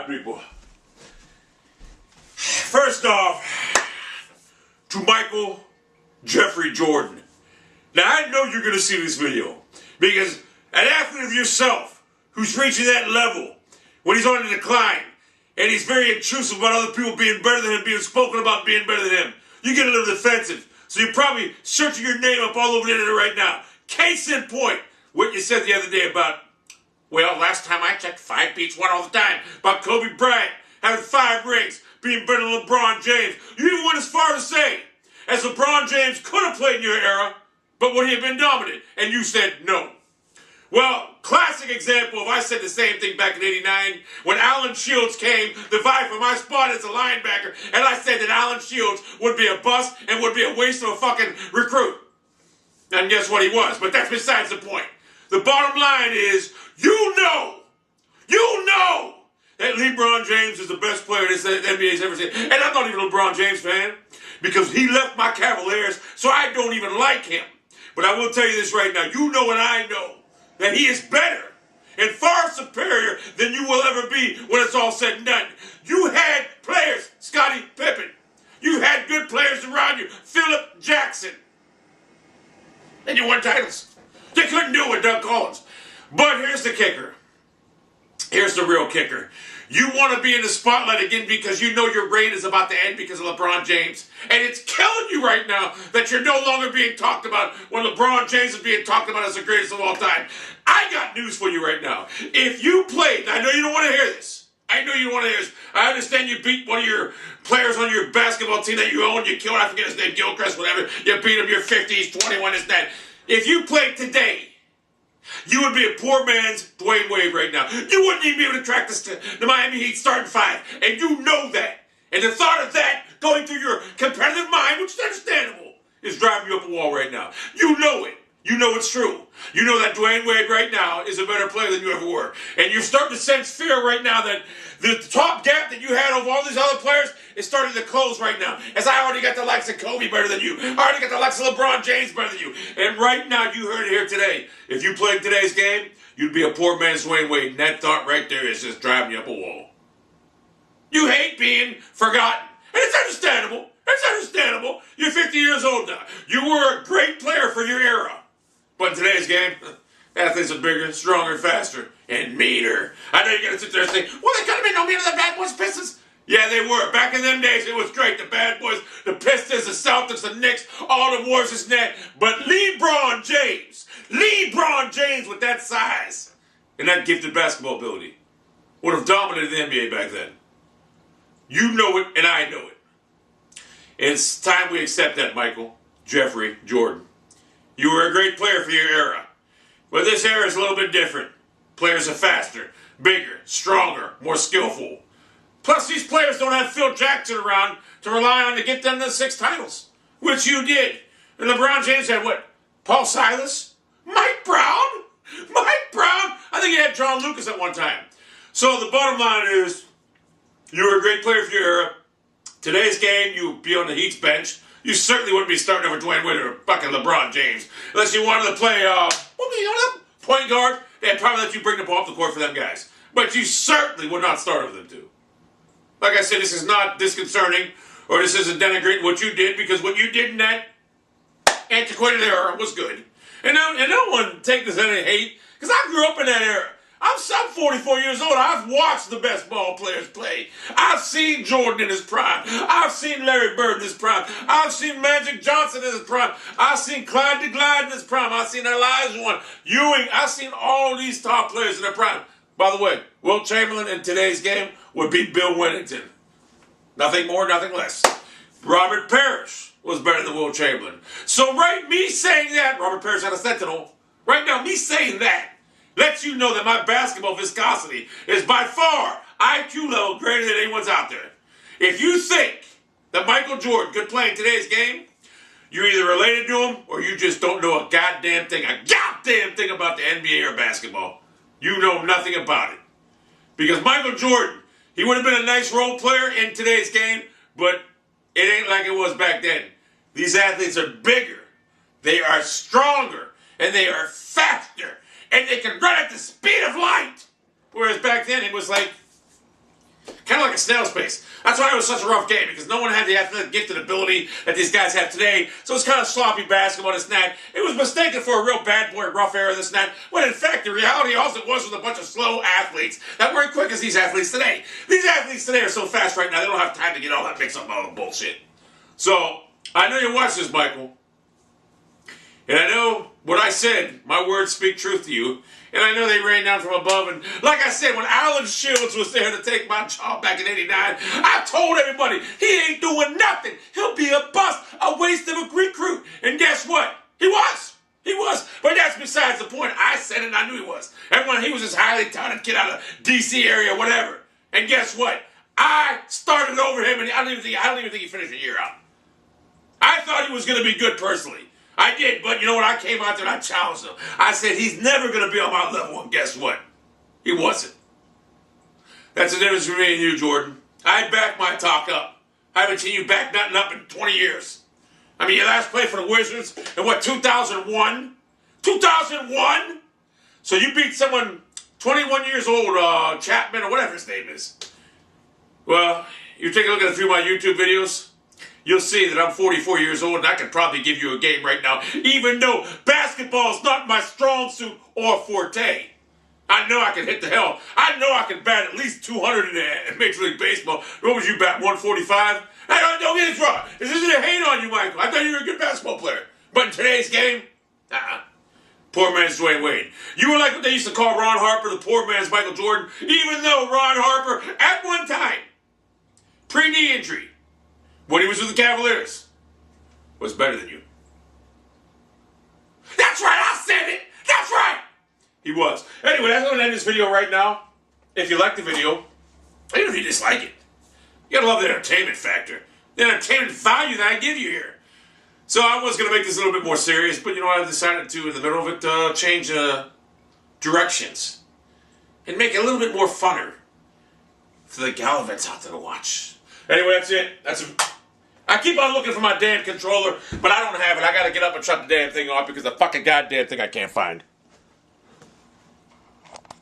right, people. First off, to Michael Jeffrey Jordan. Now, I know you're going to see this video because an athlete of yourself who's reaching that level when he's on the decline and he's very intrusive about other people being better than him, being spoken about being better than him, you get a little defensive. So you're probably searching your name up all over the internet right now. Case in point, what you said the other day about, well, last time I checked, 5 beats 1 all the time, about Kobe Bryant having 5 rings, being better than LeBron James. You even went as far to say, as LeBron James could have played in your era, but would he have been dominant? And you said no. Well, classic example of I said the same thing back in '89 when Alan Shields came to vie for my spot as a linebacker, and I said that Alan Shields would be a bust and would be a waste of a fucking recruit. And guess what, he was, but that's besides the point. The bottom line is, you know that LeBron James is the best player this NBA's ever seen. And I'm not even a LeBron James fan because he left my Cavaliers, so I don't even like him. But I will tell you this right now. You know and I know that he is better and far superior than you will ever be when it's all said and done. You had players, Scottie Pippen. You had good players around you, Philip Jackson. And you won titles. They couldn't do it with Doug Collins. But here's the kicker. Here's the real kicker. You want to be in the spotlight again because you know your reign is about to end because of LeBron James. And it's killing you right now that you're no longer being talked about when LeBron James is being talked about as the greatest of all time. I got news for you right now. If you played, I know you don't want to hear this. I know you don't want to hear this. I understand you beat one of your players on your basketball team that you own. You killed, I forget his name, Gilchrist, whatever. You beat him, you're 50s, 21, this, that. If you played today, you would be a poor man's Dwayne Wade right now. You wouldn't even be able to track the Miami Heat starting 5. And you know that. And the thought of that going through your competitive mind, which is understandable, is driving you up a wall right now. You know it. You know it's true. You know that Dwayne Wade right now is a better player than you ever were. And you're starting to sense fear right now that the top gap that you had of all these other players is starting to close right now. As I already got the likes of Kobe better than you. I already got the likes of LeBron James better than you. And right now, you heard it here today. If you played today's game, you'd be a poor man's Dwayne Wade. And that thought right there is just driving you up a wall. You hate being forgotten. And it's understandable. It's understandable. You're 50 years old now. You were a great player for your era. But in today's game, athletes are bigger, stronger, faster, and meaner. I know you're going to sit there and say, well, they could have been no meaner than Bad Boys Pistons. Yeah, they were. Back in them days, it was great. The Bad Boys, the Pistons, the Celtics, the Knicks, all the Warriors, this and that. But LeBron James with that size and that gifted basketball ability would have dominated the NBA back then. You know it, and I know it. It's time we accept that, Michael Jeffrey Jordan. You were a great player for your era. But this era is a little bit different. Players are faster, bigger, stronger, more skillful. Plus, these players don't have Phil Jackson around to rely on to get them the 6 titles, which you did. And LeBron James had what? Paul Silas? Mike Brown? I think he had John Lucas at one time. So the bottom line is, you were a great player for your era. Today's game, you would be on the Heat's bench. You certainly wouldn't be starting over Dwayne Wade or fucking LeBron James. Unless you wanted to play, point guard. They'd probably let you bring the ball up the court for them guys. But you certainly would not start over them two. Like I said, this is not disconcerting or this isn't denigrating what you did because what you did in that antiquated era was good. And no one take this any hate because I grew up in that era. I'm 44 years old. I've watched the best ball players play. I've seen Jordan in his prime. I've seen Larry Bird in his prime. I've seen Magic Johnson in his prime. I've seen Clyde DeGlide in his prime. I've seen Elijah Ewing. I've seen all these top players in their prime. By the way, Wilt Chamberlain in today's game would beat Bill Wennington. Nothing more, nothing less. Robert Parrish was better than Wilt Chamberlain. So me saying that, Robert Parrish had a Sentinel. Right now, me saying that lets you know that my basketball viscosity is by far IQ level greater than anyone's out there. If you think that Michael Jordan could play in today's game, you're either related to him or you just don't know a goddamn thing about the NBA or basketball. You know nothing about it. Because Michael Jordan, he would have been a nice role player in today's game, but it ain't like it was back then. These athletes are bigger, they are stronger, and they are faster. And they can run at the speed of light. Whereas back then, it was like, of like a snail's pace. That's why it was such a rough game, because no one had the athletic gifted ability that these guys have today. So it's kind of sloppy basketball, this and that. It was mistaken for a real bad boy rough era, this and that, when in fact the reality also was with a bunch of slow athletes that weren't quick as these athletes today. These athletes today are so fast right now, they don't have time to get all that mixed up all the bullshit. So, I know you watch this, Michael. And I know what I said, my words speak truth to you. And I know they rained down from above. And like I said, when Alan Shields was there to take my job back in '89, I told everybody, he ain't doing nothing. He'll be a bust, a waste of a recruit. And guess what? He was. He was. But that's besides the point. I said it and I knew he was. And when he was this highly talented kid out of D.C. area, whatever. And guess what? I started over him, and I don't even think he finished a year out. I thought he was going to be good personally. I did, but you know what? I came out there and I challenged him. I said, he's never going to be on my level, and guess what? He wasn't. That's the difference between me and you, Jordan. I back my talk up. I haven't seen you back nothing up in 20 years. I mean, your last play for the Wizards in what, 2001? 2001? So you beat someone 21 years old, Chapman, or whatever his name is. Well, you take a look at a few of my YouTube videos, you'll see that I'm 44 years old and I could probably give you a game right now, even though basketball is not my strong suit or forte. I know I can hit the hell. I know I can bat at least 200 in Major League Baseball. What was you bat, 145? Don't get it wrong. This isn't a hate on you, Michael. I thought you were a good basketball player. But in today's game, poor man's Dwayne Wade. You were like what they used to call Ron Harper, the poor man's Michael Jordan, even though Ron Harper, at one time, pre-knee injury, when he was with the Cavaliers, was better than you. That's right, I said it! That's right! He was. Anyway, that's going to end this video right now. If you like the video, even if you dislike it, you gotta love the entertainment factor. The entertainment value that I give you here. So I was going to make this a little bit more serious, but you know what, I decided to, in the middle of it, change directions. And make it a little bit more funner for the Gallivants out there to watch. Anyway, that's it. I keep on looking for my damn controller, but I don't have it. I gotta get up and shut the damn thing off because the fucking goddamn thing I can't find.